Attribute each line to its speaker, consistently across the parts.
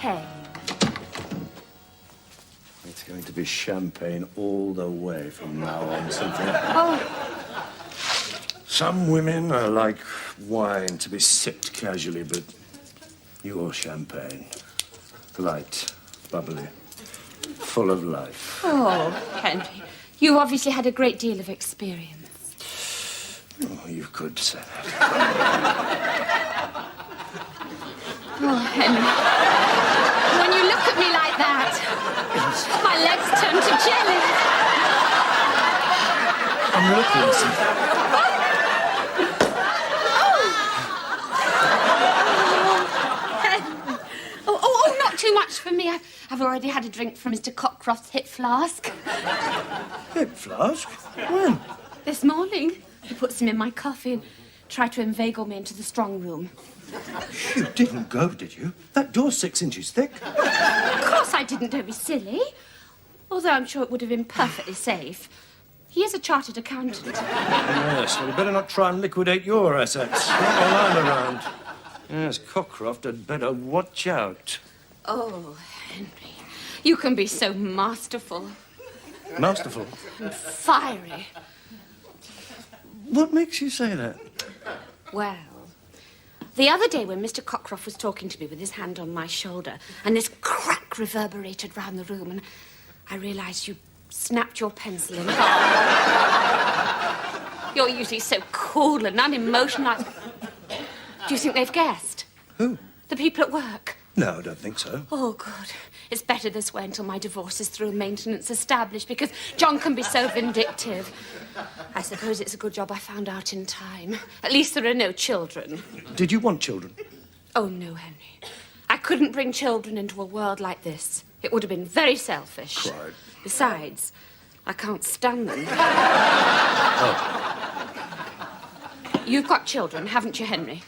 Speaker 1: champagne.
Speaker 2: It's going to be champagne all the way from now on, Cynthia.
Speaker 1: Oh.
Speaker 2: Some women are like wine to be sipped casually, but you're champagne. Light, bubbly, full of life.
Speaker 1: Oh, Henry, you obviously had a great deal of experience.
Speaker 2: Oh, you could say that.
Speaker 1: Oh, Henry, when you look at me like that, my legs turn to jelly.
Speaker 2: I'm looking, Cynthia.
Speaker 1: Too much for me. I've already had a drink from Mr. Cockcroft's hip flask.
Speaker 2: Hip flask? When?
Speaker 1: This morning. He puts them in my coffee and tried to inveigle me into the strong room.
Speaker 2: You didn't go, did you? That door's 6 inches thick.
Speaker 1: Of course I didn't, don't be silly. Although I'm sure it would have been perfectly safe. He is a chartered accountant.
Speaker 2: Yes, well, you better not try and liquidate your assets. Not while I'm around. Yes, Cockcroft had better watch out.
Speaker 1: Oh, Henry, you can be so masterful.
Speaker 2: Masterful?
Speaker 1: And fiery.
Speaker 2: What makes you say that?
Speaker 1: Well, the other day when Mr. Cockcroft was talking to me with his hand on my shoulder and this crack reverberated round the room and I realised you snapped your pencil in half. You're usually so cool and unemotional. Do you think they've guessed?
Speaker 2: Who?
Speaker 1: The people at work.
Speaker 2: No, I don't think so.
Speaker 1: Oh, good. It's better this way until my divorce is through and maintenance established, because John can be so vindictive. I suppose it's a good job I found out in time. At least there are no children.
Speaker 2: Did you want children?
Speaker 1: Oh, no, Henry. I couldn't bring children into a world like this. It would have been very selfish.
Speaker 2: Quite.
Speaker 1: Besides, I can't stand them.
Speaker 2: Oh.
Speaker 1: You've got children, haven't you, Henry?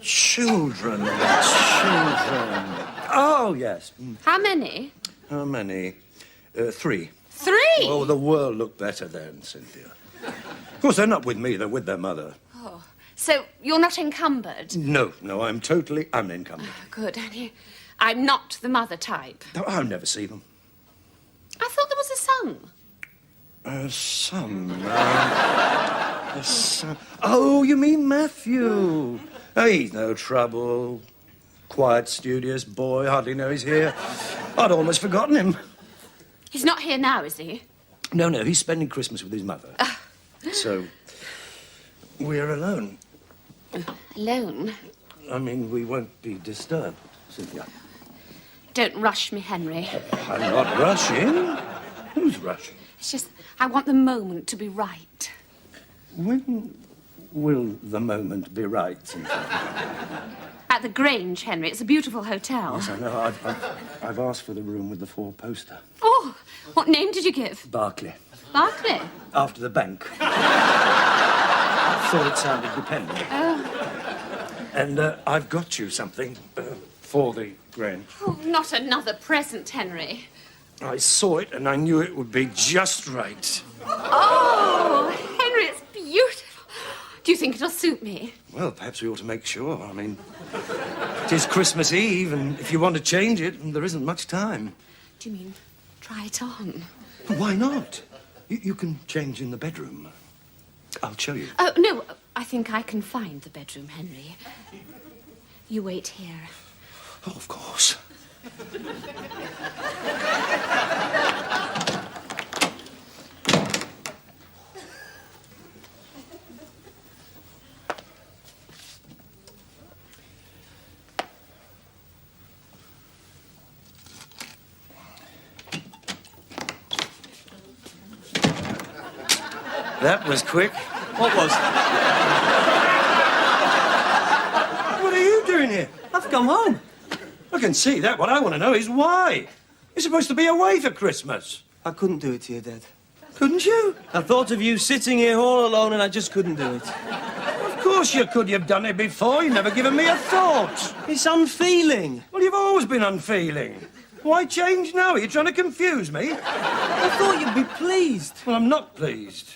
Speaker 2: Children. Oh, yes.
Speaker 1: How many?
Speaker 2: How many? 3.
Speaker 1: 3?
Speaker 2: Oh, the world looked better then, Cynthia. Of course, they're not with me, they're with their mother.
Speaker 1: Oh, so you're not encumbered?
Speaker 2: No, I'm totally unencumbered.
Speaker 1: Oh, good, Henry. I'm not the mother type.
Speaker 2: No, I'll never see them.
Speaker 1: I thought there was a son.
Speaker 2: A son. Oh, you mean Matthew? Oh, he's no trouble. Quiet, studious boy. Hardly know he's here. I'd almost forgotten him.
Speaker 1: He's not here now, is he?
Speaker 2: No, he's spending Christmas with his mother. So, we're alone.
Speaker 1: Alone?
Speaker 2: I mean, we won't be disturbed, Cynthia.
Speaker 1: Don't rush me, Henry.
Speaker 2: I'm not rushing. Who's rushing?
Speaker 1: It's just, I want the moment to be right.
Speaker 2: When will the moment be right, Cynthia?
Speaker 1: At the Grange, Henry. It's a beautiful hotel.
Speaker 2: Yes, I know. I've asked for the room with the 4-poster.
Speaker 1: Oh, what name did you give?
Speaker 2: Barclay.
Speaker 1: Barclay?
Speaker 2: After the bank. I thought it sounded dependent.
Speaker 1: Oh.
Speaker 2: And I've got you something for the Grange.
Speaker 1: Oh, not another present, Henry.
Speaker 2: I saw it and I knew it would be just right.
Speaker 1: Oh, Henry, it's beautiful. Do you think it'll suit me?
Speaker 2: Well, perhaps we ought to make sure. I mean, it is Christmas Eve, and if you want to change it, there isn't much time.
Speaker 1: Do you mean try it on?
Speaker 2: Well, why not? You can change in the bedroom. I'll show you.
Speaker 1: Oh, no, I think I can find the bedroom, Henry. You wait here.
Speaker 2: Oh, of course. That was quick.
Speaker 3: What was?
Speaker 2: What are you doing here?
Speaker 3: I've come home.
Speaker 2: I can see that. What I want to know is why. You're supposed to be away for Christmas.
Speaker 3: I couldn't do it to you, Dad.
Speaker 2: Couldn't you?
Speaker 3: I thought of you sitting here all alone and I just couldn't do it.
Speaker 2: Of course you could. You've done it before. You've never given me a thought.
Speaker 3: It's unfeeling.
Speaker 2: Well, you've always been unfeeling. Why change now? Are you trying to confuse me?
Speaker 3: I thought you'd be pleased.
Speaker 2: Well, I'm not pleased.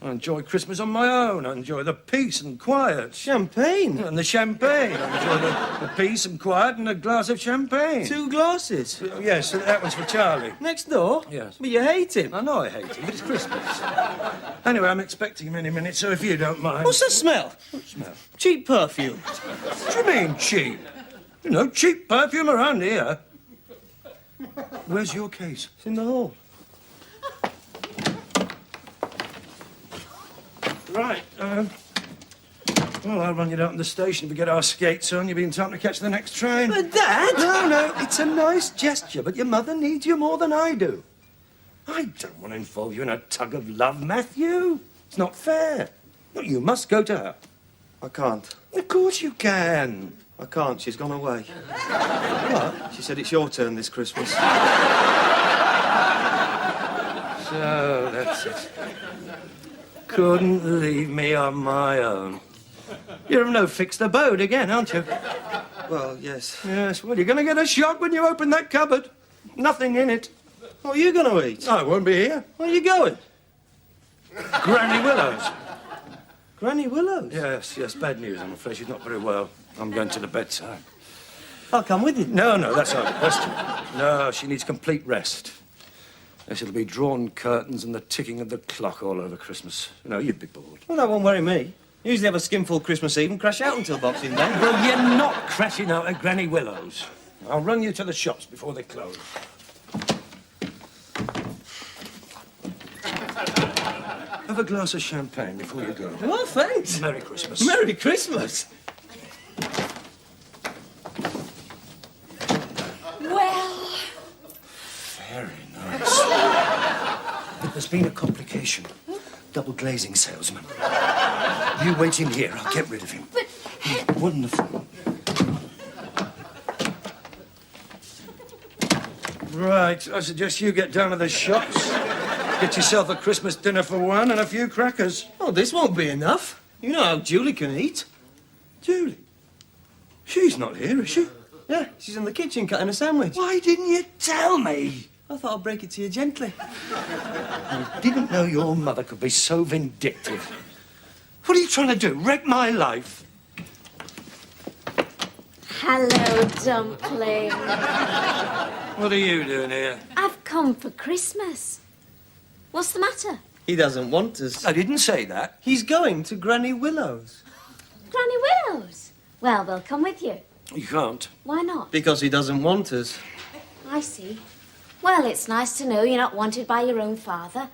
Speaker 2: I enjoy Christmas on my own. I enjoy the peace and quiet.
Speaker 3: Champagne?
Speaker 2: And the champagne. I enjoy the peace and quiet and a glass of champagne.
Speaker 3: 2 glasses?
Speaker 2: Yes, that one's for Charlie.
Speaker 3: Next door?
Speaker 2: Yes.
Speaker 3: But you hate him.
Speaker 2: I know I hate him, but it's Christmas. Anyway, I'm expecting him any minute, so if you don't mind...
Speaker 3: What's that smell?
Speaker 2: What smell?
Speaker 3: Cheap perfume.
Speaker 2: What do you mean, cheap? You know, cheap perfume around here. Where's your case?
Speaker 3: It's in the hall.
Speaker 2: Right, well, I'll run you down to the station if we get our skates on. You'll be in time to catch the next train.
Speaker 3: But, Dad!
Speaker 2: No, it's a nice gesture, but your mother needs you more than I do. I don't want to involve you in a tug of love, Matthew. It's not fair. Look, you must go to her.
Speaker 3: I can't.
Speaker 2: Of course you can.
Speaker 3: I can't. She's gone away. What? She said it's your turn this Christmas.
Speaker 2: So, that's it. Couldn't leave me on my own. You're of no fixed abode again, aren't you?
Speaker 3: Well, yes.
Speaker 2: Yes, well, you're going to get a shock when you open that cupboard. Nothing in it.
Speaker 3: What are you going to eat?
Speaker 2: I won't be here.
Speaker 3: Where are you going?
Speaker 2: Granny Willow's.
Speaker 3: Granny Willow's?
Speaker 2: Yes, bad news. I'm afraid she's not very well. I'm going to the bedside.
Speaker 3: I'll come with you.
Speaker 2: No, that's not the question. No, she needs complete rest. Yes, it'll be drawn curtains and the ticking of the clock all over Christmas. You know, you'd be bored.
Speaker 3: Well, that won't worry me. Usually have a skinful Christmas Eve and crash out until Boxing Day.
Speaker 2: Well, you're not crashing out at Granny Willow's. I'll run you to the shops before they close. Have a glass of champagne before you go.
Speaker 3: Oh, thanks.
Speaker 2: Merry Christmas.
Speaker 3: Merry Christmas.
Speaker 1: Well,
Speaker 2: Very nice. There's been a complication. Double glazing salesman. You wait in here. I'll get rid of him.
Speaker 1: but...
Speaker 2: Wonderful. Right, I suggest you get down to the shops. Get yourself a Christmas dinner for one and a few crackers.
Speaker 3: Oh, this won't be enough. You know how Julie can eat.
Speaker 2: Julie? She's not here, is she?
Speaker 3: Yeah, she's in the kitchen cutting a sandwich.
Speaker 2: Why didn't you tell me?
Speaker 3: I thought I'd break it to you gently.
Speaker 2: I didn't know your mother could be so vindictive. What are you trying to do? Wreck my life?
Speaker 1: Hello, Dumpling.
Speaker 2: What are you doing here?
Speaker 1: I've come for Christmas. What's the matter?
Speaker 3: He doesn't want us.
Speaker 2: I didn't say that.
Speaker 3: He's going to Granny Willow's.
Speaker 1: Granny Willow's? Well, we'll come with you.
Speaker 2: You can't.
Speaker 1: Why not?
Speaker 3: Because he doesn't want us.
Speaker 1: I see. Well, it's nice to know you're not wanted by your own father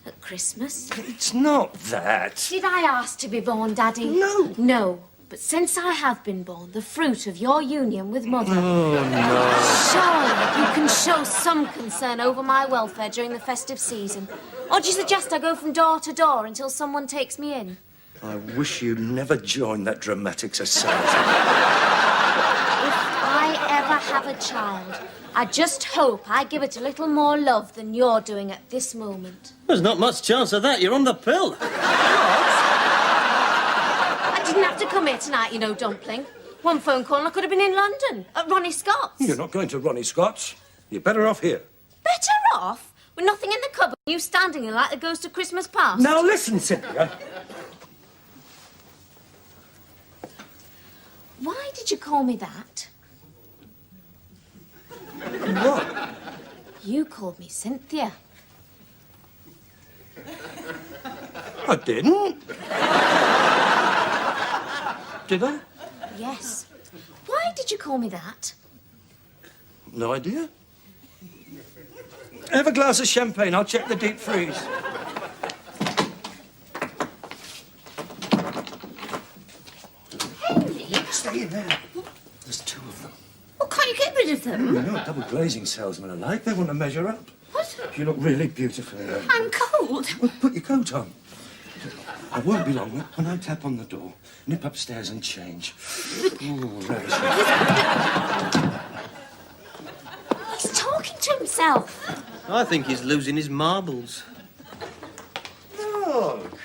Speaker 1: at Christmas.
Speaker 2: It's not that.
Speaker 1: Did I ask to be born, Daddy?
Speaker 2: No.
Speaker 1: No. But since I have been born, the fruit of your union with Mother...
Speaker 2: Oh, no.
Speaker 1: Surely you can show some concern over my welfare during the festive season. Or do you suggest I go from door to door until someone takes me in?
Speaker 2: I wish you'd never joined that dramatic society.
Speaker 1: If I ever have a child, I just hope I give it a little more love than you're doing at this moment.
Speaker 3: There's not much chance of that. You're on the pill.
Speaker 1: I didn't have to come here tonight, you know, Dumpling. One phone call and I could have been in London, at Ronnie Scott's.
Speaker 2: You're not going to Ronnie Scott's. You're better off here.
Speaker 1: Better off? With nothing in the cupboard, you standing there like the ghost of Christmas past.
Speaker 2: Now listen, Cynthia.
Speaker 1: Why did you call me that?
Speaker 2: What?
Speaker 1: You called me Cynthia.
Speaker 2: I didn't. Did I?
Speaker 1: Yes. Why did you call me that?
Speaker 2: No idea. Have a glass of champagne. I'll check the deep freeze.
Speaker 1: Henry?
Speaker 2: Stay in there. There's 2 of them.
Speaker 1: Well, can't you get rid of them?
Speaker 2: You know what double glazing salesmen are like. They want to measure up.
Speaker 1: What?
Speaker 2: You look really beautiful there.
Speaker 1: I'm cold.
Speaker 2: Well, put your coat on. I won't be long. When I tap on the door, nip upstairs and change. Ooh, rubbish.
Speaker 1: He's talking to himself.
Speaker 3: I think he's losing his marbles.
Speaker 2: Look,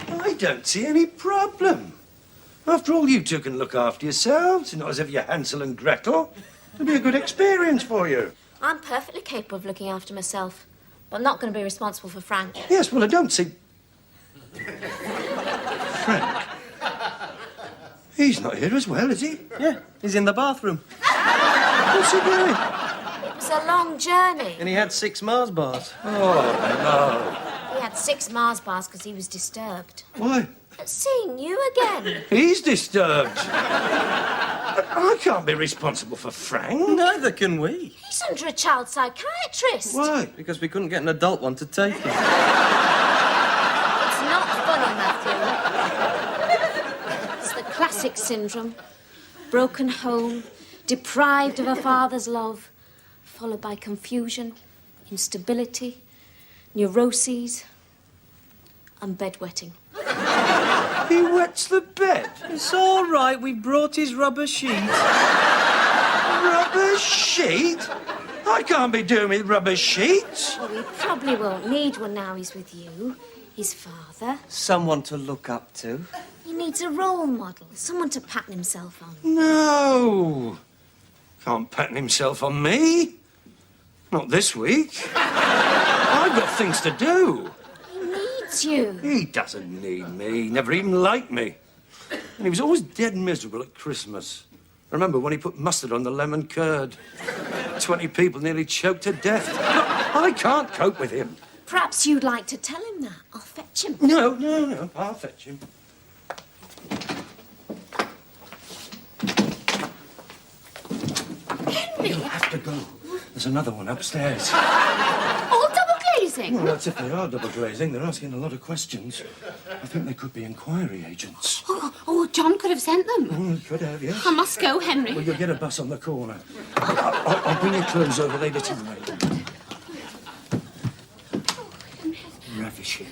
Speaker 2: I don't see any problem. After all, you 2 can look after yourselves. Not as if you're Hansel and Gretel. It'll be a good experience for you.
Speaker 1: I'm perfectly capable of looking after myself, but I'm not going to be responsible for Frank.
Speaker 2: Yes, well, I don't see... Frank? He's not here as well, is he?
Speaker 3: Yeah, he's in the bathroom.
Speaker 2: What's he doing?
Speaker 1: It was a long journey.
Speaker 3: And he had 6 Mars bars.
Speaker 2: Oh,
Speaker 1: He had 6 Mars bars because he was disturbed.
Speaker 2: no. Why?
Speaker 1: Seeing you again.
Speaker 2: He's disturbed. I can't be responsible for Frank.
Speaker 3: Neither can we.
Speaker 1: He's under a child psychiatrist.
Speaker 2: Why?
Speaker 3: Because we couldn't get an adult one to take him.
Speaker 1: It's not funny, Matthew. It's the classic syndrome. Broken home, deprived of a father's love, followed by confusion, instability, neuroses, and bedwetting.
Speaker 2: He wets the bed.
Speaker 3: It's all right, we brought his rubber sheet.
Speaker 2: Rubber sheet? I can't be doing with rubber sheets.
Speaker 1: Well, he probably won't need one now he's with you, his father.
Speaker 3: Someone to look up to.
Speaker 1: He needs a role model, someone to pattern himself on.
Speaker 2: No. Can't pattern himself on me. Not this week. I've got things to do.
Speaker 1: He needs you.
Speaker 2: He doesn't need me. He never even liked me. And he was always dead miserable at Christmas. I remember when he put mustard on the lemon curd. 20 people nearly choked to death. Look, I can't cope with him.
Speaker 1: Perhaps you'd like to tell him that. I'll fetch him.
Speaker 2: No. I'll fetch him.
Speaker 1: Henry!
Speaker 2: You'll have to go. There's another one upstairs.
Speaker 1: All double glazing?
Speaker 2: Well, that's if they are double glazing. They're asking a lot of questions. I think they could be inquiry agents.
Speaker 1: Oh, John could have sent them.
Speaker 2: Oh, could have, yes.
Speaker 1: I must go, Henry.
Speaker 2: Well, you'll get a bus on the corner. I'll bring your clothes over later tonight. Ravishing.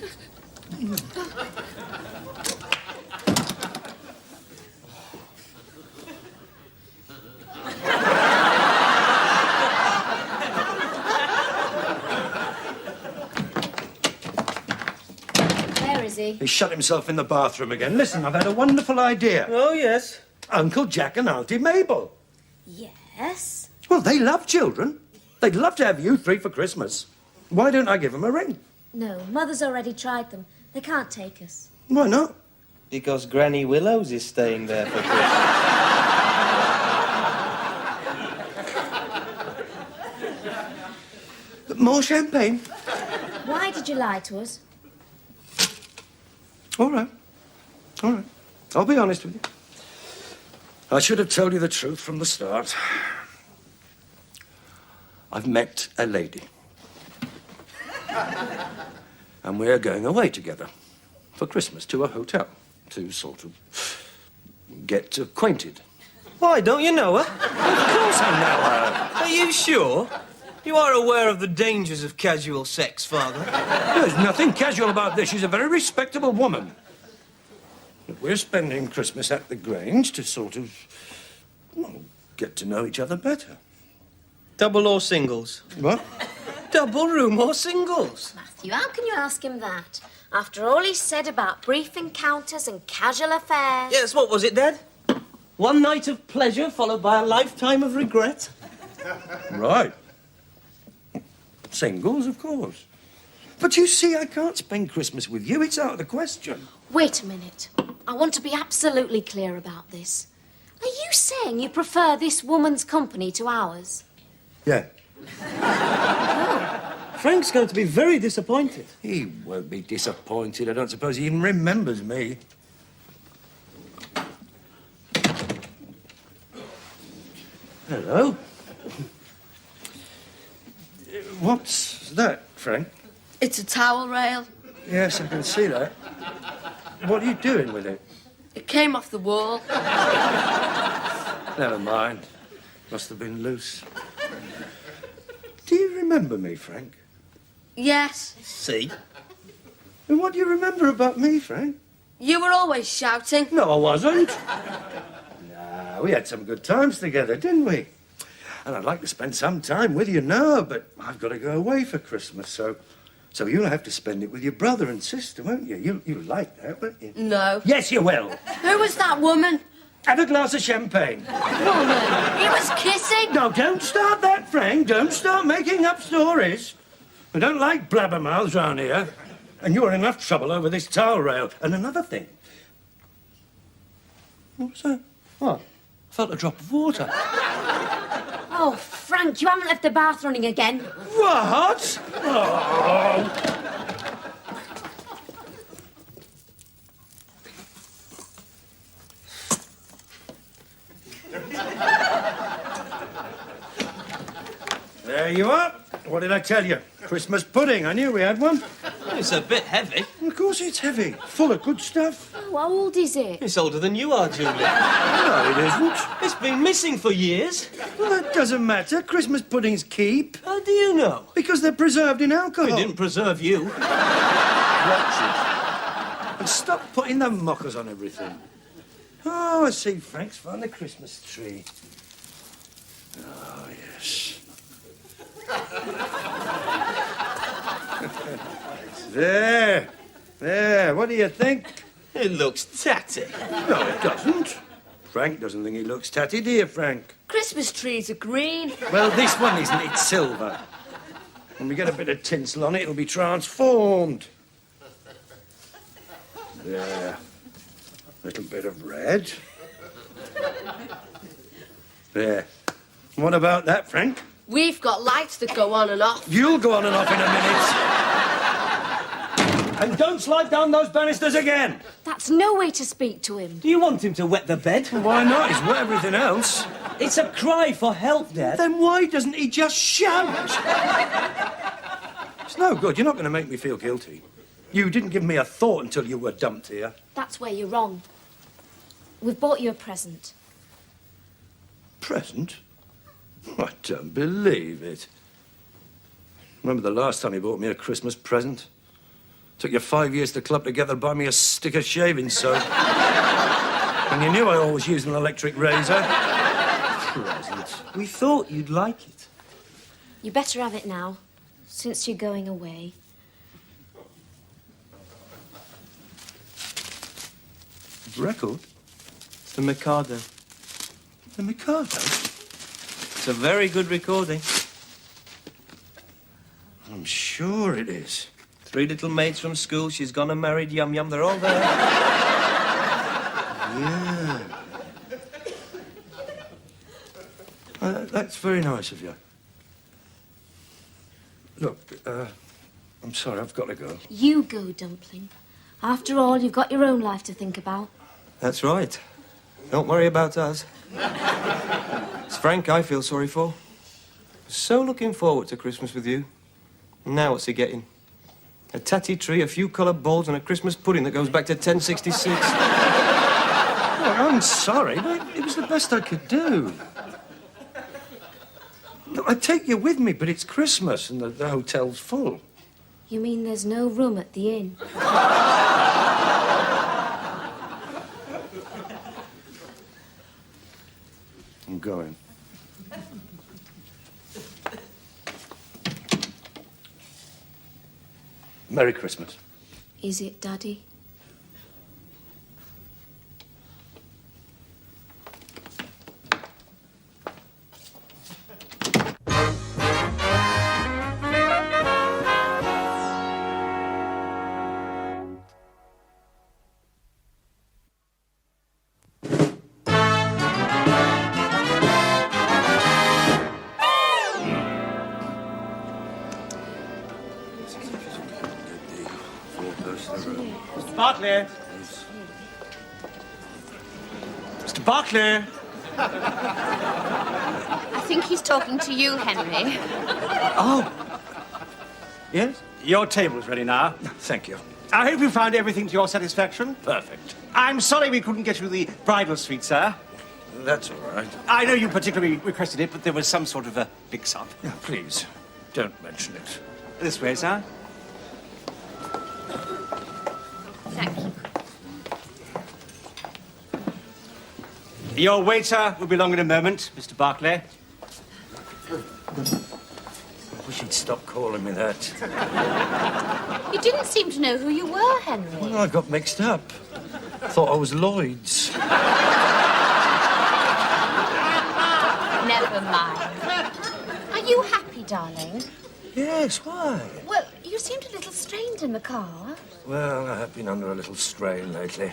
Speaker 1: Where is he?
Speaker 2: He shut himself in the bathroom again. Listen, I've had a wonderful idea.
Speaker 3: Oh, yes.
Speaker 2: Uncle Jack and Auntie Mabel.
Speaker 1: Yes?
Speaker 2: Well, they love children. They'd love to have you 3 for Christmas. Why don't I give them a ring?
Speaker 1: No, Mother's already tried them. They can't take us.
Speaker 2: Why not?
Speaker 3: Because Granny Willows is staying there for Christmas.
Speaker 2: More champagne?
Speaker 1: Why did you lie to us?
Speaker 2: All right. I'll be honest with you. I should have told you the truth from the start. I've met a lady. And we're going away together for Christmas to a hotel to sort of get acquainted.
Speaker 3: Why, don't you know her?
Speaker 2: Of course I know her.
Speaker 3: Are you sure? You are aware of the dangers of casual sex, Father?
Speaker 2: There's nothing casual about this. She's a very respectable woman. But we're spending Christmas at the Grange to sort of, well, get to know each other better.
Speaker 3: Double or singles?
Speaker 2: What?
Speaker 3: Double room or singles?
Speaker 1: Matthew, how can you ask him that? After all he said about brief encounters and casual affairs.
Speaker 3: Yes, what was it, Dad? One night of pleasure followed by a lifetime of regret?
Speaker 2: Right. Singles, of course. But you see, I can't spend Christmas with you. It's out of the question.
Speaker 1: Wait a minute. I want to be absolutely clear about this. Are you saying you prefer this woman's company to ours?
Speaker 2: Yeah.
Speaker 3: Frank's going to be very disappointed.
Speaker 2: He won't be disappointed. I don't suppose he even remembers me. Hello. What's that, Frank?
Speaker 4: It's a towel rail.
Speaker 2: Yes, I can see that. What are you doing with it?
Speaker 4: It came off the wall.
Speaker 2: Never mind. Must have been loose. Do you remember me, Frank?
Speaker 4: Yes.
Speaker 3: See?
Speaker 2: And what do you remember about me, Frank?
Speaker 4: You were always shouting.
Speaker 2: No, I wasn't. Nah, we had some good times together, didn't we? And I'd like to spend some time with you now, but I've got to go away for Christmas, so you'll have to spend it with your brother and sister, won't you? You'll like that, won't you?
Speaker 4: No.
Speaker 2: Yes, you will.
Speaker 4: Who was that woman?
Speaker 2: Have a glass of champagne.
Speaker 4: Woman. He was kissing.
Speaker 2: No, don't start that, Frank. Don't start making up stories. We don't like blabbermouths round here. And you're in enough trouble over this towel rail. And another thing. What was that? What? I felt a drop of water.
Speaker 1: Oh, Frank, you haven't left the bath running again.
Speaker 2: What? Oh. There you are. What did I tell you? Christmas pudding. I knew we had one.
Speaker 3: It's a bit heavy.
Speaker 2: Of course it's heavy. Full of good stuff.
Speaker 1: Oh, how old is it?
Speaker 3: It's older than you are, Julie.
Speaker 2: No, it isn't.
Speaker 3: It's been missing for years.
Speaker 2: Well, that doesn't matter. Christmas puddings keep.
Speaker 3: How do you know?
Speaker 2: Because they're preserved in alcohol.
Speaker 3: It didn't preserve you.
Speaker 2: Watch it. And stop putting the mockers on everything. Oh, I see Frank's found the Christmas tree. Oh, yes. There. There. What do you think?
Speaker 3: It looks tatty.
Speaker 2: No, it doesn't. Frank doesn't think he looks tatty, do you, Frank?
Speaker 4: Christmas trees are green.
Speaker 2: Well, this one isn't. It's silver. When we get a bit of tinsel on it, it'll be transformed. There. Little bit of red. There. What about that, Frank?
Speaker 4: We've got lights that go on and off.
Speaker 2: You'll go on and off in a minute. And don't slide down those banisters again.
Speaker 1: That's no way to speak to him.
Speaker 3: Do you want him to wet the bed?
Speaker 2: Why not? He's wet everything else.
Speaker 3: It's a cry for help, Dad.
Speaker 2: Then why doesn't he just shout? It's no good. You're not going to make me feel guilty. You didn't give me a thought until you were dumped here.
Speaker 1: That's where you're wrong. We've bought you a present.
Speaker 2: Present? I don't believe it. Remember the last time you bought me a Christmas present? Took you 5 years to club together to buy me a stick of shaving soap. And you knew I always used an electric razor. Present.
Speaker 3: We thought you'd like it.
Speaker 1: You better have it now, since you're going away.
Speaker 2: Record?
Speaker 3: It's the Mikado.
Speaker 2: The Mikado?
Speaker 3: It's a very good recording.
Speaker 2: I'm sure it is.
Speaker 3: 3 little mates from school. She's gone and married Yum Yum. They're all there.
Speaker 2: Yeah. That's very nice of you. Look, I'm sorry, I've got to go.
Speaker 1: You go, Dumpling. After all, you've got your own life to think about.
Speaker 3: That's right. Don't worry about us. It's Frank I feel sorry for. So looking forward to Christmas with you. Now what's he getting? A tatty tree, a few coloured balls, and a Christmas pudding that goes back to 1066.
Speaker 2: Look, I'm sorry, but it was the best I could do. Look, I'd take you with me, but it's Christmas and the hotel's full.
Speaker 1: You mean there's no room at the inn?
Speaker 2: I'm going. Merry Christmas.
Speaker 1: Is it, Daddy?
Speaker 5: Mr. Barclay. Mr. Barclay.
Speaker 1: I think he's talking to you, Henry.
Speaker 5: Oh.
Speaker 2: Yes?
Speaker 5: Your table is ready now.
Speaker 2: Thank you.
Speaker 5: I hope you found everything to your satisfaction.
Speaker 2: Perfect.
Speaker 5: I'm sorry we couldn't get you the bridal suite, sir.
Speaker 2: That's all right.
Speaker 5: I know you particularly requested it, but there was some sort of a mix-up.
Speaker 2: Yeah, please, don't mention it.
Speaker 5: This way, sir.
Speaker 1: Thank you.
Speaker 5: Your waiter will be along in a moment, Mr. Barclay.
Speaker 2: I wish he'd stop calling me that.
Speaker 1: You didn't seem to know who you were, Henry.
Speaker 2: Well, I got mixed up. Thought I was Lloyd's.
Speaker 1: Never mind. Are you happy, darling?
Speaker 2: Yes, why?
Speaker 1: Well, you seemed a little strange happened in the car?
Speaker 2: Well, I have been under a little strain lately.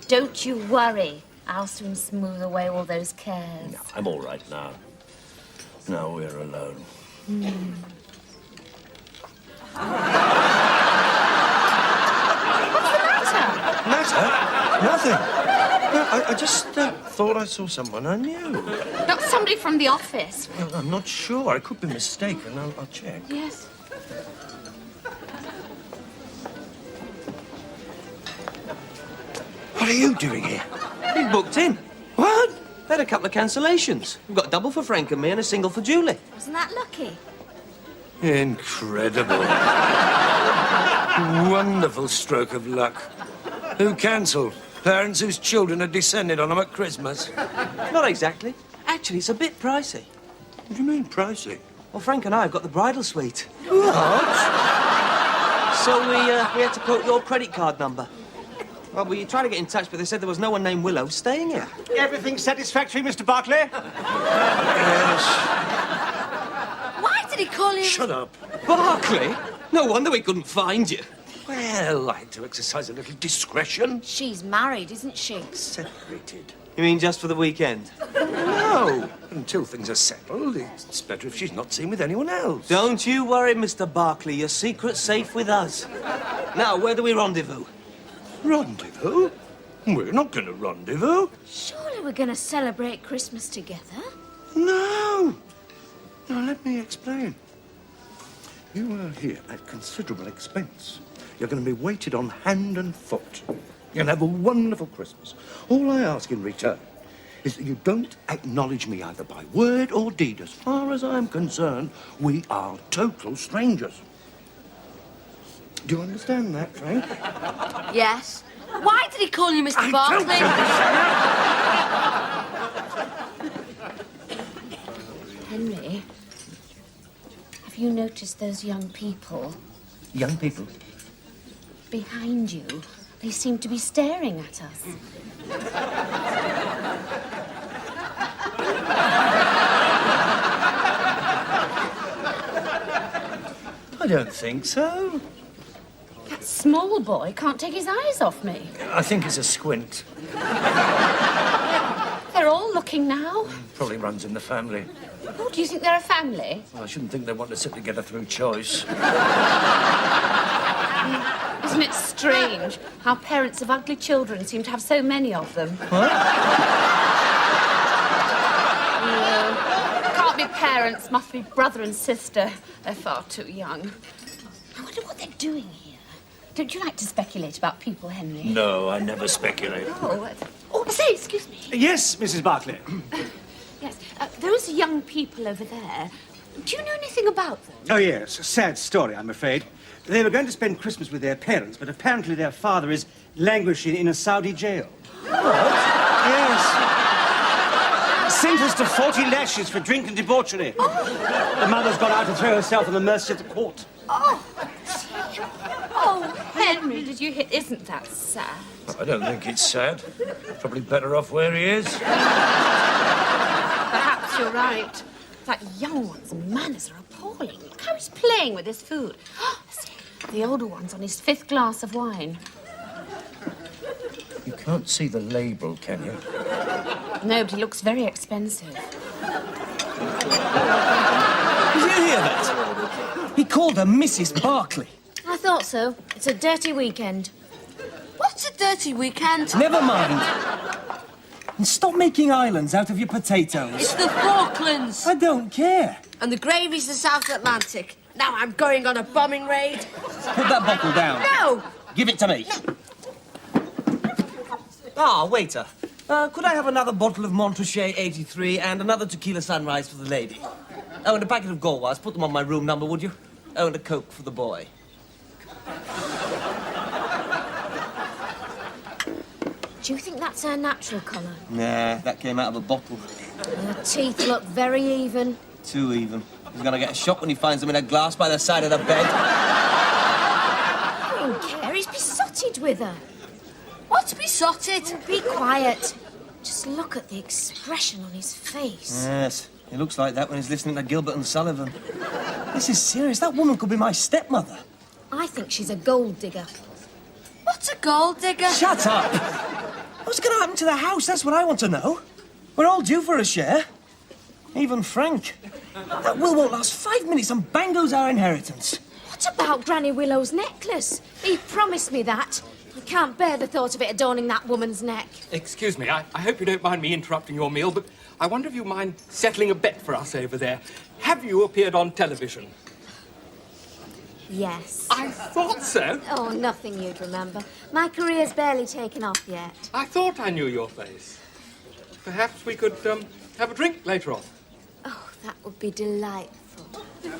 Speaker 1: Don't you worry. I'll soon smooth away all those cares.
Speaker 2: No, I'm all right now. Now we're alone. Matter? Nothing. No, I just thought I saw someone I knew.
Speaker 1: Not somebody from the office.
Speaker 2: Well, I'm not sure. I could be mistaken. I'll check.
Speaker 1: Yes.
Speaker 2: What are you doing here?
Speaker 3: Been booked in.
Speaker 2: What?
Speaker 3: Had a couple of cancellations. We've got a double for Frank and me and a single for Julie.
Speaker 1: Wasn't that lucky?
Speaker 2: Incredible. Wonderful stroke of luck. Who cancelled? Parents whose children had descended on them at Christmas.
Speaker 3: Not exactly. Actually, it's a bit pricey.
Speaker 2: What do you mean, pricey?
Speaker 3: Well, Frank and I have got the bridal suite.
Speaker 2: What?
Speaker 3: So we had to quote your credit card number. Well, we tried to get in touch, but they said there was no one named Willow staying here.
Speaker 5: Everything satisfactory, Mr. Barclay?
Speaker 2: Yes.
Speaker 4: Why did he call you?
Speaker 2: Shut up.
Speaker 3: Barclay? No wonder we couldn't find you.
Speaker 2: Well, I had to exercise a little discretion.
Speaker 1: She's married, isn't she?
Speaker 2: Separated.
Speaker 3: You mean just for the weekend?
Speaker 2: No. Until things are settled, it's better if she's not seen with anyone else.
Speaker 3: Don't you worry, Mr. Barclay. Your secret's safe with us. Now, where do we rendezvous?
Speaker 2: Rendezvous? We're not going to rendezvous.
Speaker 1: Surely we're going to celebrate Christmas together.
Speaker 2: No. Now, let me explain. You are here at considerable expense. You're going to be waited on hand and foot. You're going to have a wonderful Christmas. All I ask in return is that you don't acknowledge me either by word or deed. As far as I'm concerned, we are total strangers. Do you understand that, Frank?
Speaker 4: Yes. Why did he call you Mr. Barclay?
Speaker 1: Henry, have you noticed those young people
Speaker 2: Young people?
Speaker 1: behind you? They seem to be staring at us.
Speaker 2: I don't think so.
Speaker 1: That small boy can't take his eyes off me.
Speaker 2: I think it's a squint.
Speaker 1: They're all looking now.
Speaker 2: Probably runs in the family.
Speaker 1: Oh, do you think they're a family?
Speaker 2: Well, I shouldn't think they want to sit together through choice.
Speaker 1: Isn't it strange how parents of ugly children seem to have so many of them?
Speaker 2: What?
Speaker 1: No. Can't be parents, must be brother and sister. They're far too young. I wonder what they're doing here. Don't you like to speculate about people, Henry?
Speaker 2: No, I never speculate.
Speaker 1: Oh, say, excuse me.
Speaker 5: Yes, Mrs. Barclay.
Speaker 1: Yes, those young people over there, do you know anything about them?
Speaker 5: Oh, yes. A sad story, I'm afraid. They were going to spend Christmas with their parents, but apparently their father is languishing in a Saudi jail. What? Yes. Sentenced to 40 lashes for drink and debauchery. Oh. The mother's gone out to throw herself on the mercy of the court.
Speaker 1: Oh, Henry, did you hear? Isn't that sad?
Speaker 2: I don't think it's sad. Probably better off where he is.
Speaker 1: Perhaps you're right. That young one's manners are appalling. Look how he's playing with his food. See, the older one's on his 5th glass of wine.
Speaker 2: You can't see the label, can you?
Speaker 1: No, but he looks very expensive.
Speaker 3: Did you hear that? He called her Mrs. Barclay.
Speaker 4: I thought so. It's a dirty weekend. What's a dirty weekend?
Speaker 3: Never mind. And stop making islands out of your potatoes.
Speaker 4: It's the Falklands.
Speaker 3: I don't care.
Speaker 4: And the gravy's the South Atlantic. Now I'm going on a bombing raid.
Speaker 3: Put that bottle down.
Speaker 4: No!
Speaker 3: Give it to me. Ah, waiter. Could I have another bottle of Montrachet 83 and another tequila sunrise for the lady? Oh, and a packet of Galwas. Put them on my room number, would you? Oh, and a Coke for the boy.
Speaker 1: Do you think that's her natural colour?
Speaker 3: Nah, that came out of a bottle.
Speaker 1: Her teeth look very even.
Speaker 3: Too even. He's gonna get a shock when he finds them in a glass by the side of the bed.
Speaker 1: I don't care. He's besotted with her.
Speaker 4: What's besotted?
Speaker 1: Be quiet. Just look at the expression on his face.
Speaker 3: Yes, he looks like that when he's listening to Gilbert and Sullivan. This is serious. That woman could be my stepmother.
Speaker 4: I think she's a gold digger. What's a gold digger?
Speaker 3: Shut up! What's going to happen to the house? That's what I want to know. We're all due for a share. Even Frank. That will won't last 5 minutes and bang goes our inheritance.
Speaker 4: What about Granny Willow's necklace? He promised me that. I can't bear the thought of it adorning that woman's neck.
Speaker 6: Excuse me, I hope you don't mind me interrupting your meal, but I wonder if you mind settling a bet for us over there. Have you appeared on television?
Speaker 4: Yes.
Speaker 6: I thought so.
Speaker 4: Oh, nothing you'd remember. My career's barely taken off yet.
Speaker 6: I thought I knew your face. Perhaps we could have a drink later on.
Speaker 4: Oh, that would be delightful.
Speaker 3: You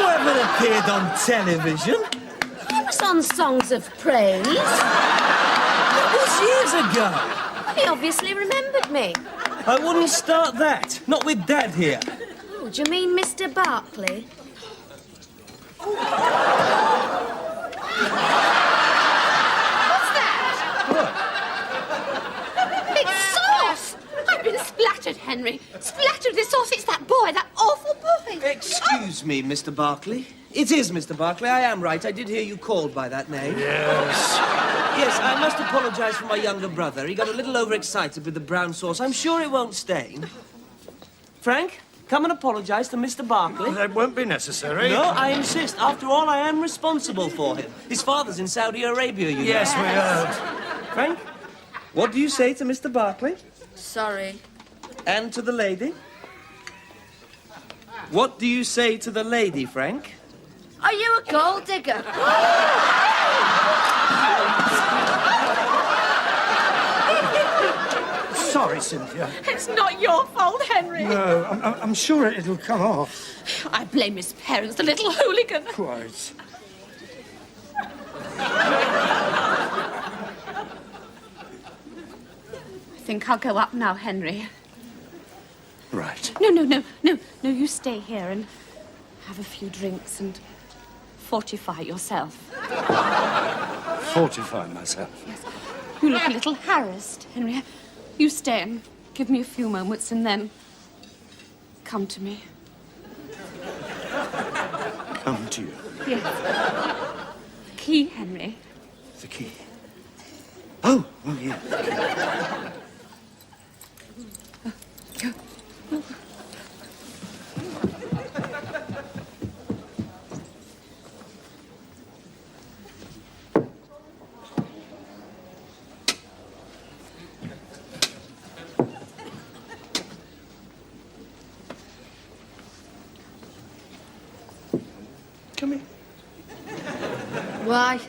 Speaker 3: haven't appeared on television.
Speaker 4: I was on Songs of Praise.
Speaker 3: That was years ago.
Speaker 4: He obviously remembered me.
Speaker 3: I wouldn't start that. Not with Dad here.
Speaker 4: Oh, do you mean Mr. Barkley?
Speaker 1: It's sauce! I've been splattered, Henry. Splattered with sauce. It's that boy, that awful boy.
Speaker 3: Excuse me, Mr. Barkley. It is Mr. Barkley. I am right. I did hear you called by that name.
Speaker 2: Yes.
Speaker 3: Yes, I must apologise for my younger brother. He got a little overexcited with the brown sauce. I'm sure it won't stain. Frank, come and apologise to Mr. Barkley.
Speaker 2: That won't be necessary.
Speaker 3: No, I insist. After all, I am responsible for him. His father's in Saudi Arabia, you know.
Speaker 2: Yes, we heard.
Speaker 3: Frank, what do you say to Mr. Barkley?
Speaker 4: Sorry.
Speaker 3: And to the lady? What do you say to the lady, Frank?
Speaker 4: Are you a gold digger?
Speaker 2: Sorry, Cynthia.
Speaker 1: It's not your fault, Henry.
Speaker 2: No, I'm sure it'll come off.
Speaker 1: I blame his parents, the little hooligan.
Speaker 2: Quite.
Speaker 1: I think I'll go up now, Henry.
Speaker 2: Right.
Speaker 1: No, you stay here and have a few drinks and fortify yourself.
Speaker 2: Fortify myself.
Speaker 1: Yes. You look a little harassed, Henry. You stay and give me a few moments and then come to me.
Speaker 2: Come to you.
Speaker 1: Yes. The key, Henry.
Speaker 2: The key. Oh, yeah. Come here.
Speaker 4: Why?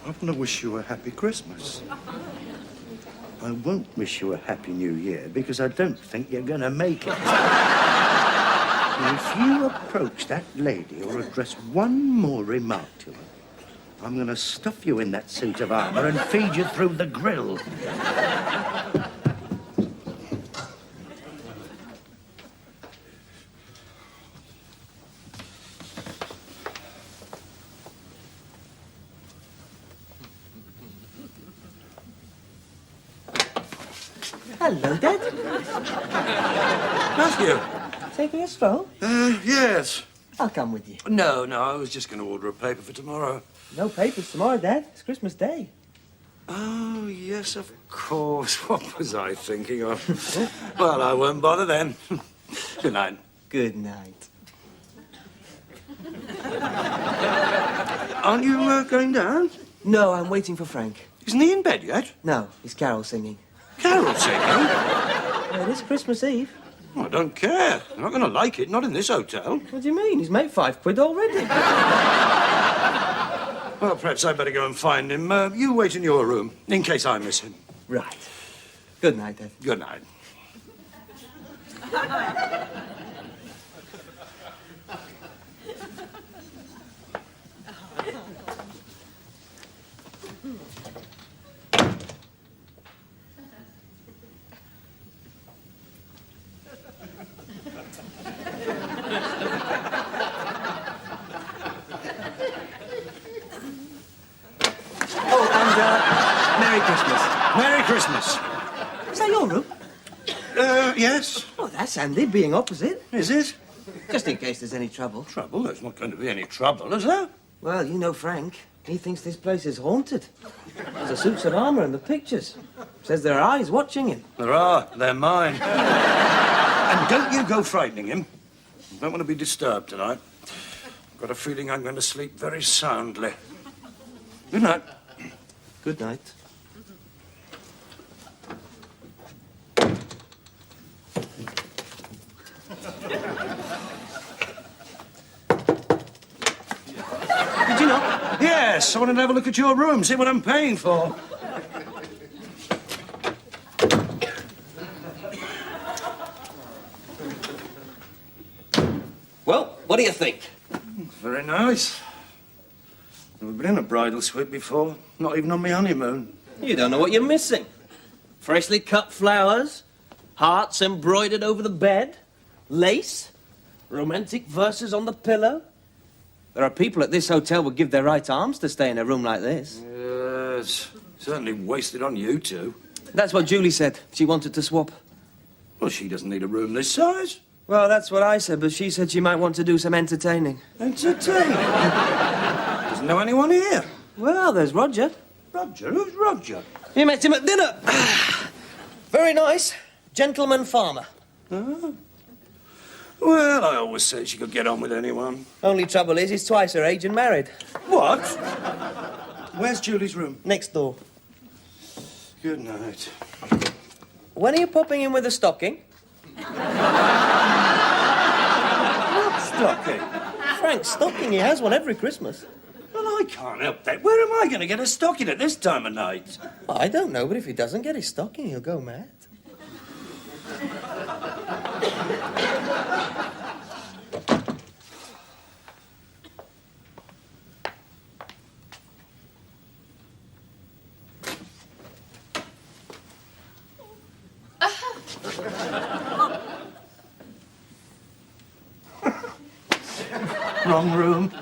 Speaker 2: I want to wish you a happy Christmas. I won't wish you a happy New Year because I don't think you're going to make it. And if you approach that lady or address one more remark to her, I'm going to stuff you in that suit of armour and feed you through the grill.
Speaker 3: Hello, Dad.
Speaker 2: Matthew?
Speaker 3: Taking a stroll?
Speaker 2: Yes.
Speaker 3: I'll come with you.
Speaker 2: No, I was just going to order a paper for tomorrow.
Speaker 3: No papers tomorrow, Dad. It's Christmas Day.
Speaker 2: Oh, yes, of course. What was I thinking of? Well, I won't bother then. Good night.
Speaker 3: Good night.
Speaker 2: Aren't you going down?
Speaker 3: No, I'm waiting for Frank.
Speaker 2: Isn't he in bed yet?
Speaker 3: No, it's Carol singing.
Speaker 2: Carol singing?
Speaker 3: Well, it is Christmas Eve.
Speaker 2: I don't care. I'm not going to like it. Not in this hotel.
Speaker 3: What do you mean? He's made £5 already.
Speaker 2: Well, perhaps I'd better go and find him. You wait in your room, in case I miss him.
Speaker 3: Right. Good night, Dad.
Speaker 2: Good night.
Speaker 3: Oh, and, Merry Christmas.
Speaker 2: Merry Christmas.
Speaker 3: Is that your room?
Speaker 2: Yes.
Speaker 3: Oh, that's handy, being opposite.
Speaker 2: Is it?
Speaker 3: Just in case there's any trouble.
Speaker 2: Trouble? There's not going to be any trouble, is there?
Speaker 3: Well, you know Frank. He thinks this place is haunted. There's the suits of armour in the pictures. Says there are eyes watching him.
Speaker 2: There are. They're mine. And don't you go frightening him. I don't want to be disturbed tonight. I've got a feeling I'm going to sleep very soundly. Good night.
Speaker 3: Good night.
Speaker 2: Did you not? Yes, I wanted to have a look at your room, see what I'm paying for.
Speaker 3: Well, what do you think?
Speaker 2: Very nice. Never been in a bridal suite before, not even on my honeymoon.
Speaker 3: You don't know what you're missing. Freshly cut flowers, hearts embroidered over the bed, lace, romantic verses on the pillow. There are people at this hotel would give their right arms to stay in a room like this.
Speaker 2: Yes, certainly wasted on you two.
Speaker 3: That's what Julie said. She wanted to swap.
Speaker 2: Well, she doesn't need a room this size.
Speaker 3: Well, that's what I said, but she said she might want to do some entertaining.
Speaker 2: Entertaining? Doesn't know anyone here.
Speaker 3: Well, there's Roger.
Speaker 2: Roger? Who's Roger?
Speaker 3: You met him at dinner. Very nice. Gentleman farmer.
Speaker 2: Oh. Well, I always said she could get on with anyone.
Speaker 3: Only trouble is he's twice her age and married.
Speaker 2: What? Where's Julie's room?
Speaker 3: Next door.
Speaker 2: Good night.
Speaker 3: When are you popping in with a stocking?
Speaker 2: What stocking?
Speaker 3: Frank's stocking. He has one every Christmas.
Speaker 2: Well, I can't help that. Where am I going to get a stocking at this time of night?
Speaker 3: I don't know, but if he doesn't get his stocking, he'll go mad.
Speaker 2: Wrong room.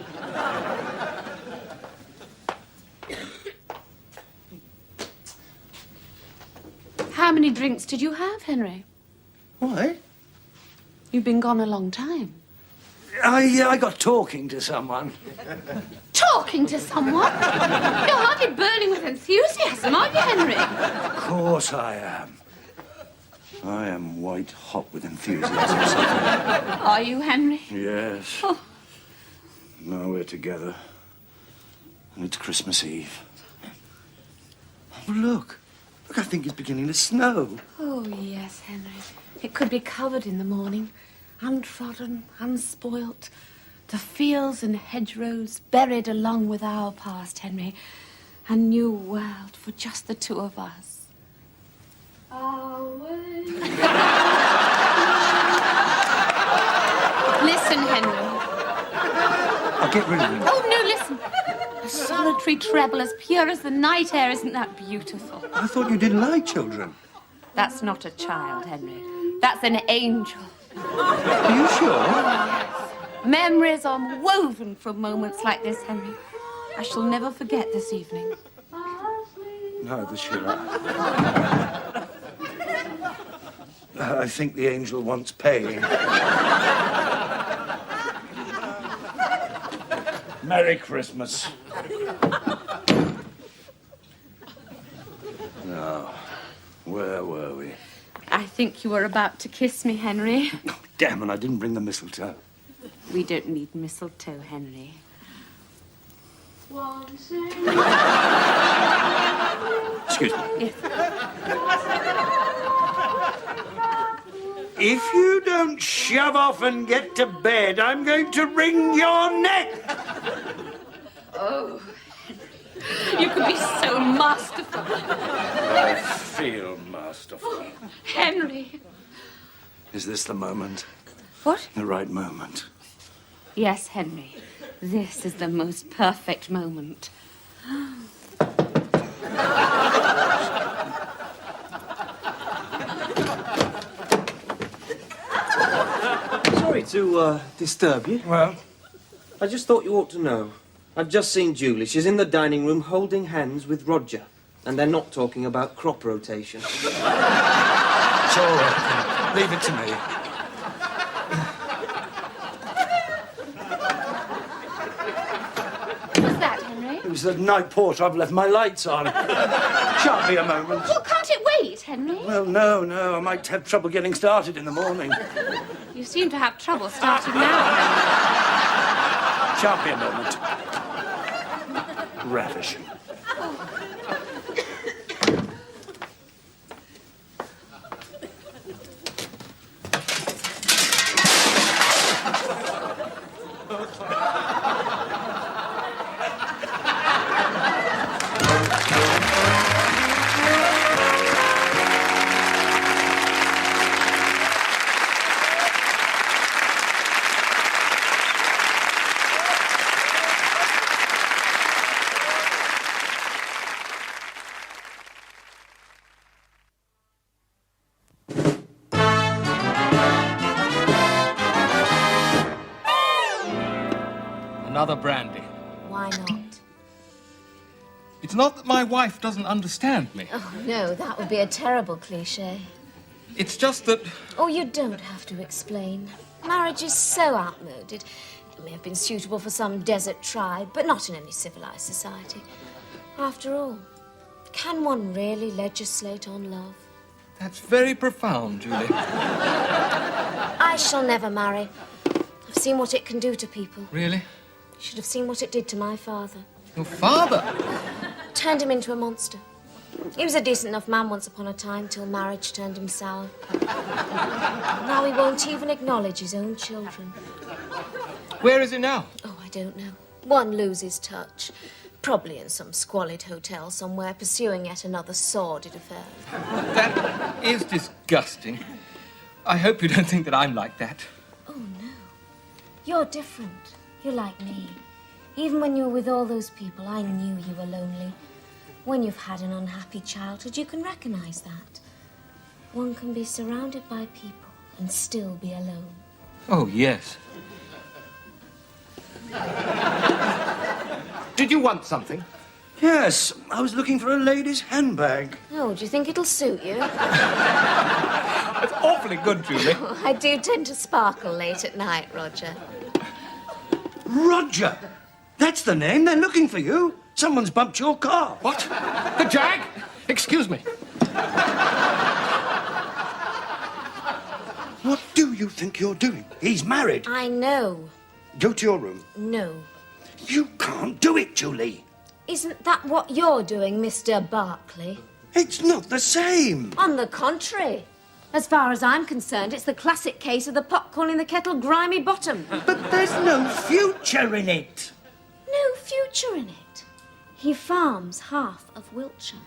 Speaker 1: How many drinks did you have, Henry?
Speaker 2: Why?
Speaker 1: You've been gone a long time.
Speaker 2: I got talking to someone.
Speaker 1: Talking to someone? You're hardly burning with enthusiasm, are you, Henry?
Speaker 2: Of course I am. I am white hot with enthusiasm.
Speaker 1: Are you, Henry?
Speaker 2: Yes.
Speaker 1: Oh.
Speaker 2: Now we're together. And it's Christmas Eve. Oh, look. Look, I think it's beginning to snow.
Speaker 1: Oh, yes, Henry. It could be covered in the morning. Untrodden, unspoilt. The fields and hedgerows buried along with our past, Henry. A new world for just the two of us. Listen, Henry.
Speaker 2: I'll get rid of him.
Speaker 1: Oh, no, listen. A solitary treble as pure as the night air. Isn't that beautiful?
Speaker 2: I thought you didn't like children.
Speaker 1: That's not a child, Henry. That's an angel.
Speaker 2: Are you sure?
Speaker 1: Memories are woven from moments like this, Henry. I shall never forget this evening.
Speaker 2: Neither shall I. I think the angel wants paying. Merry Christmas. Now, where were we?
Speaker 1: I think you were about to kiss me, Henry.
Speaker 2: Oh, damn, and I didn't bring the mistletoe.
Speaker 1: We don't need mistletoe, Henry.
Speaker 2: Excuse me.
Speaker 1: Yes.
Speaker 2: If you don't shove off and get to bed, I'm going to wring your neck.
Speaker 1: Oh, Henry. You could be so masterful.
Speaker 2: I feel masterful.
Speaker 1: Henry.
Speaker 2: Is this the moment?
Speaker 1: What?
Speaker 2: The right moment?
Speaker 1: Yes, Henry. This is the most perfect moment.
Speaker 3: Sorry to disturb you.
Speaker 2: Well,
Speaker 3: I just thought you ought to know. I've just seen Julie. She's in the dining room holding hands with Roger. And they're not talking about crop rotation.
Speaker 2: it's all right. Leave it to me. It was the night porter. I've left my lights on. Shan't be a moment.
Speaker 1: Well, can't it wait, Henry?
Speaker 2: Well, no. I might have trouble getting started in the morning.
Speaker 1: You seem to have trouble starting now, Henry.
Speaker 2: Shan't be a moment. Ravishing.
Speaker 6: Another brandy.
Speaker 4: Why not?
Speaker 6: It's not that my wife doesn't understand me.
Speaker 4: Oh, no, that would be a terrible cliché.
Speaker 6: It's just that...
Speaker 4: Oh, you don't have to explain. Marriage is so outmoded. It may have been suitable for some desert tribe, but not in any civilized society. After all, can one really legislate on love?
Speaker 6: That's very profound, Julie.
Speaker 4: I shall never marry. I've seen what it can do to people.
Speaker 6: Really?
Speaker 4: You should have seen what it did to my father.
Speaker 6: Your father?
Speaker 4: Turned him into a monster. He was a decent enough man once upon a time, till marriage turned him sour. Now he won't even acknowledge his own children.
Speaker 6: Where is he now?
Speaker 4: Oh, I don't know. One loses touch. Probably in some squalid hotel somewhere, pursuing yet another sordid affair.
Speaker 6: That is disgusting. I hope you don't think that I'm like that.
Speaker 4: Oh, no. You're different. You're like me. Even when you were with all those people, I knew you were lonely. When you've had an unhappy childhood, you can recognize that. One can be surrounded by people and still be alone.
Speaker 6: Oh, yes. Did you want something?
Speaker 2: Yes, I was looking for a lady's handbag.
Speaker 4: Oh, do you think it'll suit you?
Speaker 6: That's awfully good, Julie.
Speaker 4: Oh, I do tend to sparkle late at night, Roger.
Speaker 2: Roger! That's the name. They're looking for you. Someone's bumped your car.
Speaker 6: What? The Jag? Excuse me.
Speaker 2: What do you think you're doing? He's married.
Speaker 4: I know.
Speaker 2: Go to your room.
Speaker 4: No.
Speaker 2: You can't do it, Julie.
Speaker 4: Isn't that what you're doing, Mr. Barclay?
Speaker 2: It's not the same.
Speaker 4: On the contrary. As far as I'm concerned, it's the classic case of the pot calling the kettle grimy bottom.
Speaker 2: But there's no future in it.
Speaker 4: No future in it. He farms half of Wiltshire.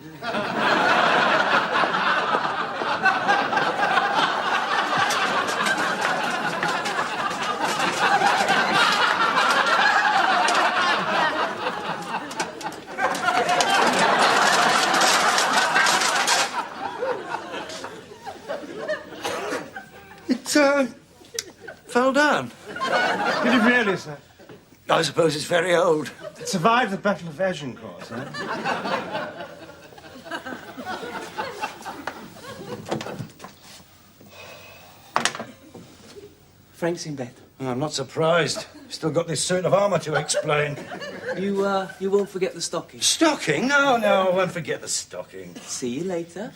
Speaker 2: It, fell down.
Speaker 5: Did it really, sir?
Speaker 2: I suppose it's very old.
Speaker 5: It survived the Battle of Agincourt, sir.
Speaker 3: Frank's in bed.
Speaker 2: I'm not surprised. Still got this suit of armour to explain.
Speaker 3: You won't forget the stocking.
Speaker 2: Stocking? No, I won't forget the stocking.
Speaker 3: See you later.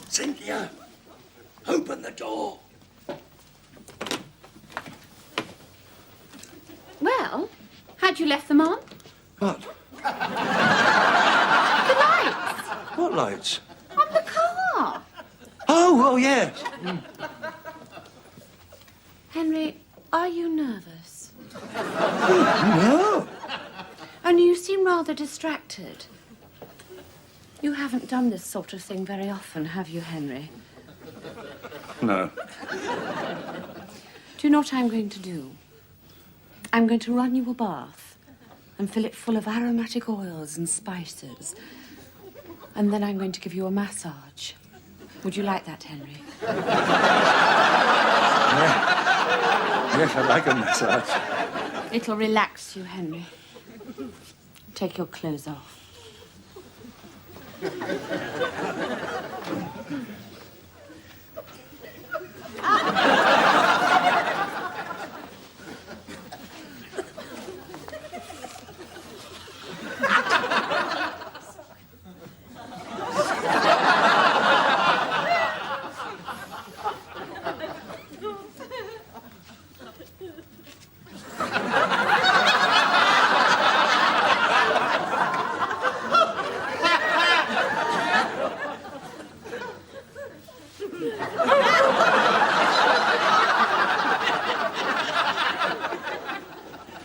Speaker 2: Cynthia, open the door.
Speaker 1: Well, had you left them on?
Speaker 2: What?
Speaker 1: The lights
Speaker 2: What lights?
Speaker 1: on the car.
Speaker 2: Oh, yes.
Speaker 1: Henry, are you nervous?
Speaker 2: No.
Speaker 1: Only you seem rather distracted. You haven't done this sort of thing very often, have you, Henry?
Speaker 2: No.
Speaker 1: Do you know what I'm going to do? I'm going to run you a bath and fill it full of aromatic oils and spices. And then I'm going to give you a massage. Would you like that, Henry?
Speaker 2: Yes, I'd like a massage.
Speaker 1: It'll relax you, Henry. Take your clothes off.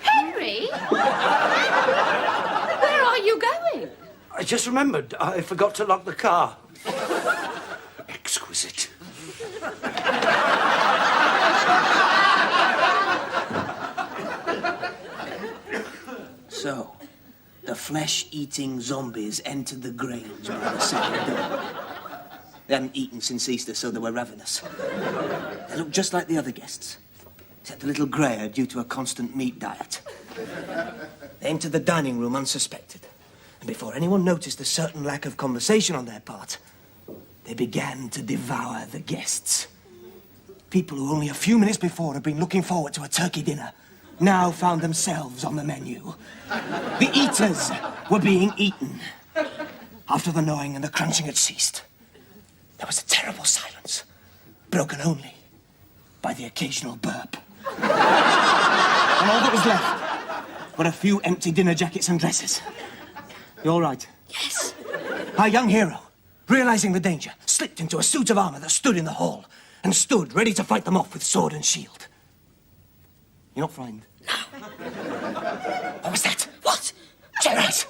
Speaker 1: Henry? Where are you going?
Speaker 2: I just remembered. I forgot to lock the car. Exquisite.
Speaker 7: So, the flesh-eating zombies entered the Grange by the second door. They hadn't eaten since Easter, so they were ravenous. They looked just like the other guests, except a little greyer due to a constant meat diet. They entered the dining room unsuspected, and before anyone noticed a certain lack of conversation on their part, they began to devour the guests. People who only a few minutes before had been looking forward to a turkey dinner now found themselves on the menu. The eaters were being eaten. After the gnawing and the crunching had ceased, there was a terrible silence, broken only by the occasional burp. And all that was left were a few empty dinner jackets and dresses. You all right?
Speaker 1: Yes.
Speaker 7: Our young hero, realizing the danger, slipped into a suit of armor that stood in the hall and stood ready to fight them off with sword and shield. You're not frightened?
Speaker 1: No.
Speaker 7: What was that? What? Gerard!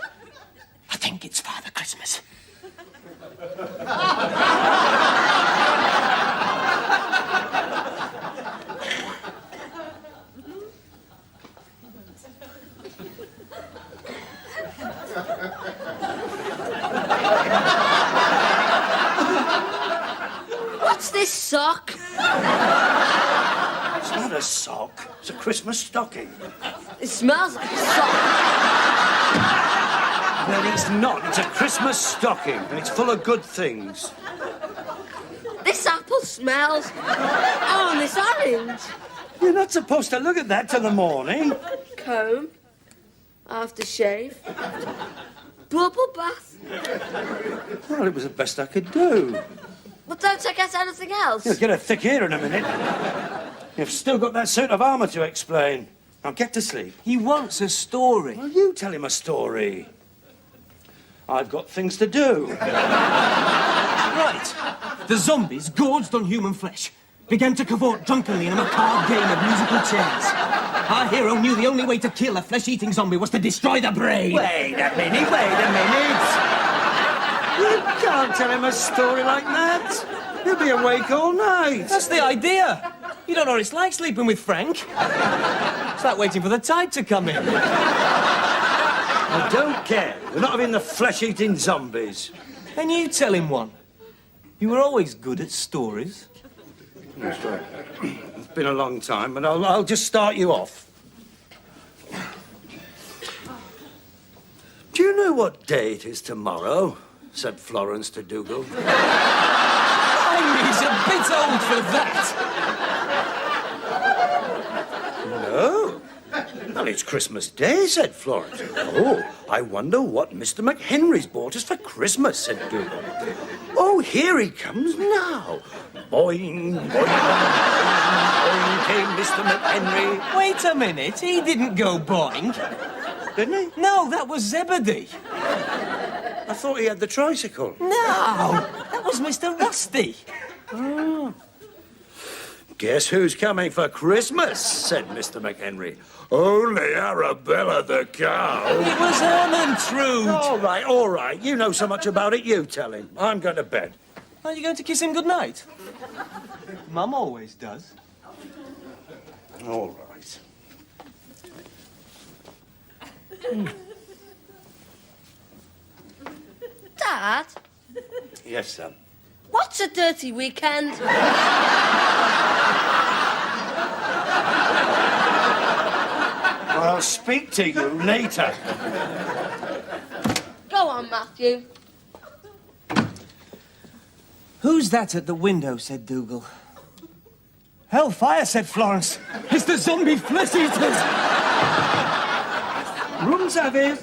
Speaker 7: I think it's Father Christmas.
Speaker 1: What's this sock?
Speaker 2: It's not a sock. It's a Christmas stocking.
Speaker 1: It smells like a sock.
Speaker 2: No, it's not. It's a Christmas stocking, and it's full of good things.
Speaker 1: This apple smells. Oh, and this orange.
Speaker 2: You're not supposed to look at that till the morning.
Speaker 1: Comb. Aftershave. Bubble bath.
Speaker 2: Well, it was the best I could do.
Speaker 1: But don't I get anything else?
Speaker 2: You'll get a thick ear in a minute. You've still got that suit of armour to explain. Now get to sleep.
Speaker 7: He wants a story.
Speaker 2: Well, you tell him a story. I've got things to do.
Speaker 7: Right. The zombies, gorged on human flesh, began to cavort drunkenly in a macabre game of musical chairs. Our hero knew the only way to kill a flesh-eating zombie was to destroy the brain.
Speaker 2: Wait a minute. You can't tell him a story like that. He'll be awake all night.
Speaker 3: That's the idea. You don't know what it's like sleeping with Frank. It's like waiting for the tide to come in.
Speaker 2: I don't care. We're not having the flesh-eating zombies.
Speaker 3: And you tell him one. You were always good at stories.
Speaker 2: That's right. It's been a long time, but I'll just start you off. Do you know what day it is tomorrow? Said Florence to Dougal.
Speaker 3: He's a bit old for that.
Speaker 2: No. Well, it's Christmas Day, said Florence. Oh, I wonder what Mr. McHenry's bought us for Christmas, said Dougal. Oh, here he comes now. Boing, boing, boing came Mr. McHenry.
Speaker 3: Wait a minute, he didn't go boing.
Speaker 2: Didn't he?
Speaker 3: No, that was Zebedee.
Speaker 2: I thought he had the tricycle.
Speaker 3: No, that was Mr. Rusty.
Speaker 2: Oh. Guess who's coming for Christmas, said Mr. McHenry. Only Arabella the cow.
Speaker 3: It was Ermentrude.
Speaker 2: All right. You know so much about it, you tell him. I'm going to bed.
Speaker 3: Are you going to kiss him goodnight? Mum always does.
Speaker 2: All right.
Speaker 8: Dad,
Speaker 2: Yes, son.
Speaker 8: what's a dirty weekend?
Speaker 2: Well, I'll speak to you later.
Speaker 8: Go on, Matthew.
Speaker 3: Who's that at the window? Said Dougal.
Speaker 5: Hellfire, said Florence. It's the zombie flesh eaters. Room service.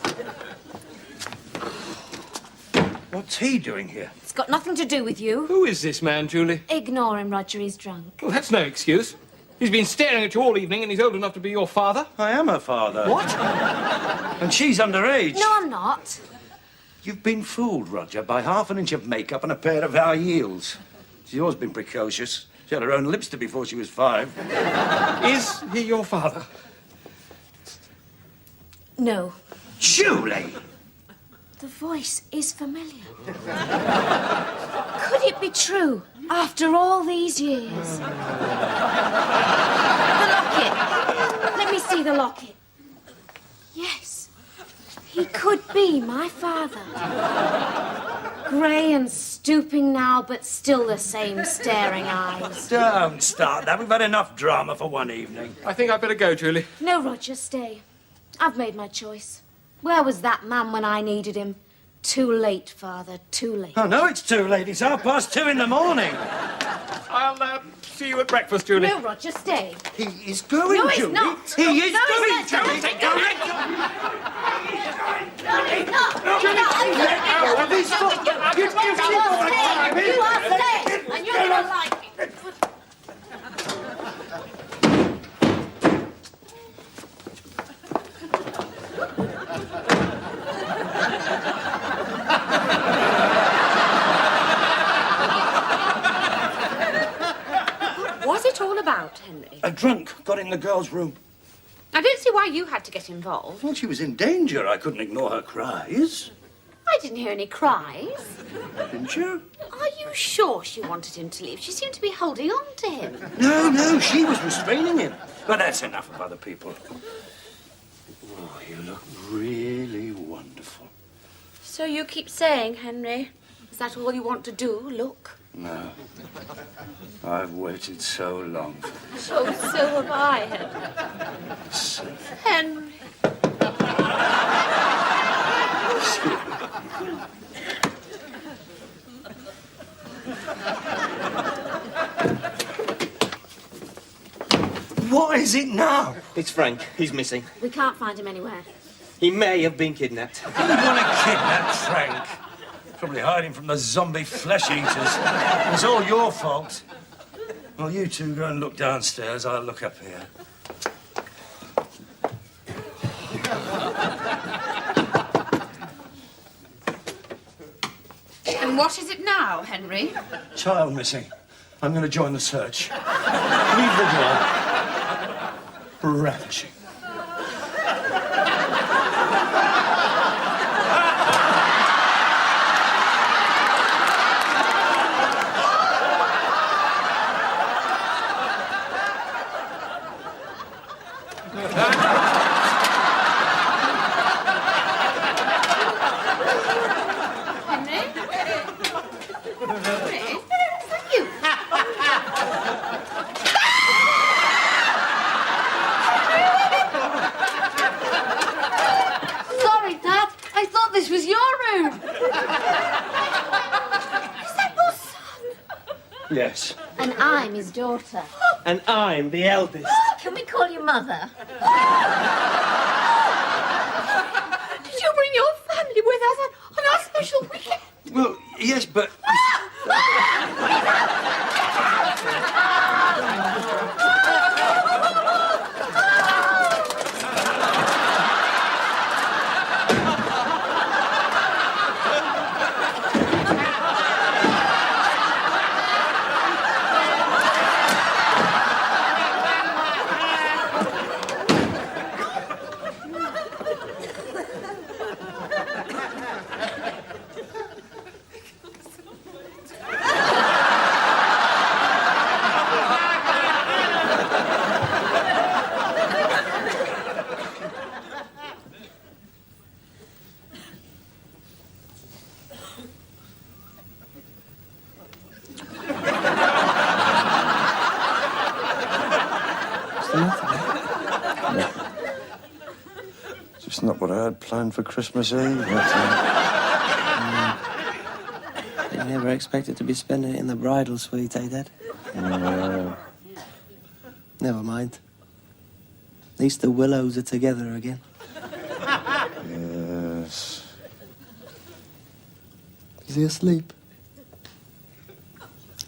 Speaker 2: What's he doing here?
Speaker 1: It's got nothing to do with you.
Speaker 6: Who is this man, Julie?
Speaker 4: Ignore him, Roger. He's drunk.
Speaker 6: Well, that's no excuse. He's been staring at you all evening and he's old enough to be your father.
Speaker 2: I am her father.
Speaker 6: What?
Speaker 2: And she's underage.
Speaker 4: No, I'm not.
Speaker 2: You've been fooled, Roger, by half an inch of makeup and a pair of high heels. She's always been precocious. She had her own lipstick before she was 5.
Speaker 6: Is he your father?
Speaker 4: No.
Speaker 2: Julie!
Speaker 4: The voice is familiar. Could it be true after all these years? The locket. Let me see the locket. Yes, he could be my father. Grey and stooping now, but still the same staring eyes.
Speaker 2: Don't start that. We've had enough drama for one evening.
Speaker 6: I think I'd better go, Julie.
Speaker 4: No, Roger, stay. I've made my choice. Where was that man when I needed him? Too late, Father, too late.
Speaker 2: Oh, no, it's too late. It's 2:30 in the morning.
Speaker 6: I'll see you at breakfast, Julie.
Speaker 4: No, Roger, stay.
Speaker 2: He is going,
Speaker 4: No, he's
Speaker 2: Julie.
Speaker 4: not.
Speaker 2: He is
Speaker 4: No, he's
Speaker 2: going,
Speaker 4: not.
Speaker 2: Julie.
Speaker 4: No,
Speaker 2: Go
Speaker 4: he's
Speaker 2: let go.
Speaker 4: No, he's not. You are staying, and you're going to like it.
Speaker 1: What's it all about, Henry?
Speaker 2: A drunk got in the girl's room.
Speaker 1: I don't see why you had to get involved.
Speaker 2: Well, she was in danger. I couldn't ignore her cries.
Speaker 1: I didn't hear any cries.
Speaker 2: Didn't you?
Speaker 1: Are you sure she wanted him to leave? She seemed to be holding on to him.
Speaker 2: No, she was restraining him. But that's enough of other people. Oh, you look really wonderful.
Speaker 1: So you keep saying, Henry. Is that all you want to do? Look.
Speaker 2: No. I've waited so long for this.
Speaker 1: Oh, so have I, Henry. Henry.
Speaker 3: What is it now? It's Frank. He's missing.
Speaker 4: We can't find him anywhere.
Speaker 3: He may have been kidnapped.
Speaker 2: Who'd want to kidnap Frank? Probably hiding from the zombie flesh eaters. It's all your fault. Well, you two go and look downstairs. I'll look up here.
Speaker 1: And what is it now, Henry?
Speaker 2: Child missing. I'm going to join the search. Leave the door. Ravishing.
Speaker 1: Henry? Henry? Thank you.
Speaker 8: Sorry, Dad. I thought this was your room.
Speaker 1: Is that your son?
Speaker 2: Yes.
Speaker 4: And I'm his daughter.
Speaker 3: And I'm the eldest.
Speaker 4: Can we call you Mother?
Speaker 1: Did you bring your family with us on our special weekend?
Speaker 2: Well, yes, but... not what I had planned for Christmas Eve. But,
Speaker 7: I never expected to be spending it in the bridal suite, eh, Dad?
Speaker 2: no.
Speaker 7: Never mind. At least the Willows are together again.
Speaker 2: Yes.
Speaker 7: Is he asleep?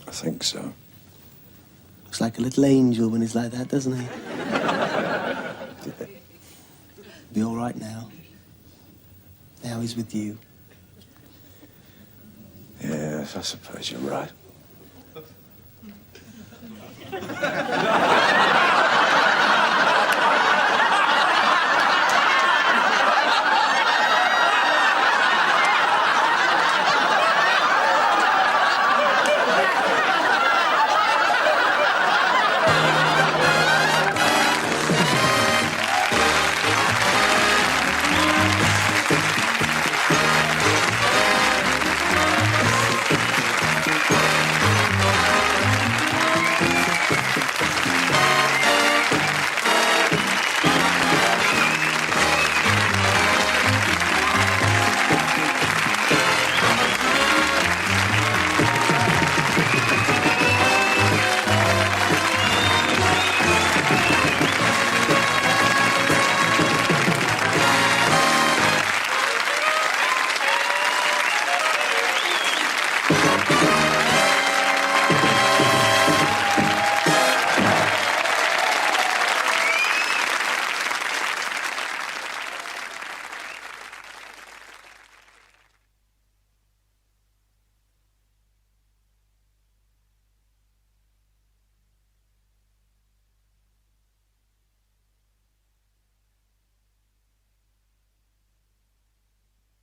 Speaker 2: I think so.
Speaker 7: Looks like a little angel when he's like that, doesn't he? Be all right now. Now he's with you.
Speaker 2: Yes, I suppose you're right.